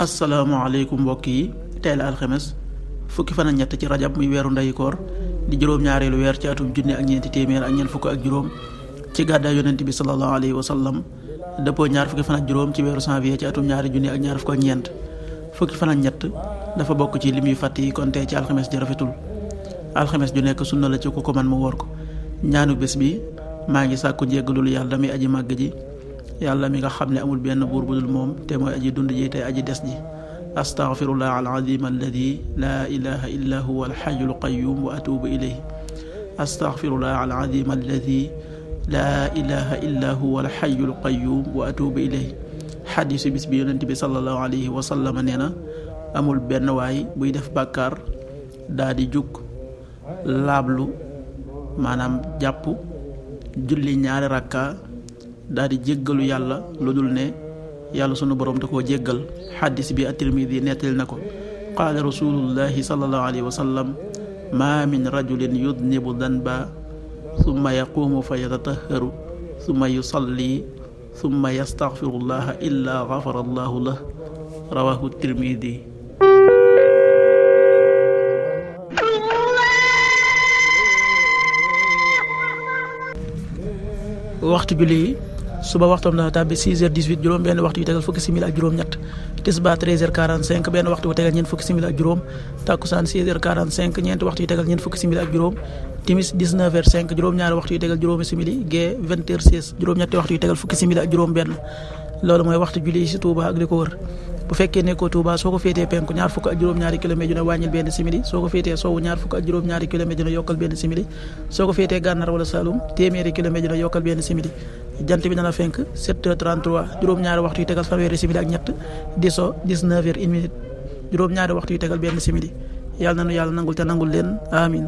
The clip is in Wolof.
asalaamaaleykum mbokk yi tey la alxames fukki fan ak ñett ci rajab muy weeru ndeyu koor di juróom-ñaareelu weer ci atum junne ak ñeenti téeméer ak ñeent fukk ak juróom ci gàddaay yonent bi sallallahu alayhi wa sallam dëppoo ñaar fukki fan ak juróom ci weeru janvier ci atum ñaari junne ak ñaar fukk ak ñeent fukki fan ak ñett dafa bokk ci lim yu fàtt yi kon tey ci alxames ji rafetul alxames ju nekk sunna la ci ku ko man mu woor ko ñaanu bés bi maa ngi sàkku njéggalul yàlla mi aji màgg ji yàlla mi nga xam ne amul benn buur bu dul moom te mooy aji dund ji tey aji des ji astaghfirullah alazim alladi laa ilaha illa huwa alxayul qayyum wa atubu ilayhi astaghfirullah alazim alladi laa ilaha illa huwa alxayul qayyum wa atubu ilayhi xadiisu bis bi yonent bi sallallahu alayhi wa sallam nee na amul benn waay buy def bàkkaar daa di jug laablu maanaam jàpp julli ñaari rakka daal di jéggalu yàlla lu dul ne yàlla sunu borom da koo jéggal xaddis bi at-Tirmidi nettali na ko qaala rasulullahi sallallahu alayhi wa sallam ma min rajulin yudnibu danba summa yaqumu fa yatatahharu summa yusalli summa yastaghfirullaha illa ghafara allahu lah rawahu at-Tirmidi. waxtu julli suba waxtoom dana tàbbi 6h18 juróom benn waxtu yu tegal fukki simili ak juróom ñett tisbaar 13h45 benn waxtu yu tegal ñeent fukki simili ak juróom takkusaan 16h45 ñeenti waxtu yu tegal ñeent fukki simili ak juróom timis 19h05 juróom ñaari waxtu yu tegal juróomi simili gee 20h16 juróom ñetti waxtu yu tegal fukki simili ak juróom benn loolu mooy waxtu julli ci Touba ak li ko wër bu fekkee nekkoo Touba soo ko féetee penku ñaar fukk ak juróom-ñaari kilomètre ju ne wàññil benn simili soo ko féetee sowwu ñaar fukk ak juróom-ñaari kilomètre ju ne yokkal benn simili soo ko féetee gànnaar wala Saloum téeméeri kilomètre ju ne yokkal benn simili jant bi dana fenk 7h33 juróom-ñaari waxtu yu tegal fanweeri simili ak ñett di so 19h1 minute juróom-ñaari waxtu yu tegal benn simili yàlla na nu yàlla nangul te nangul leen amin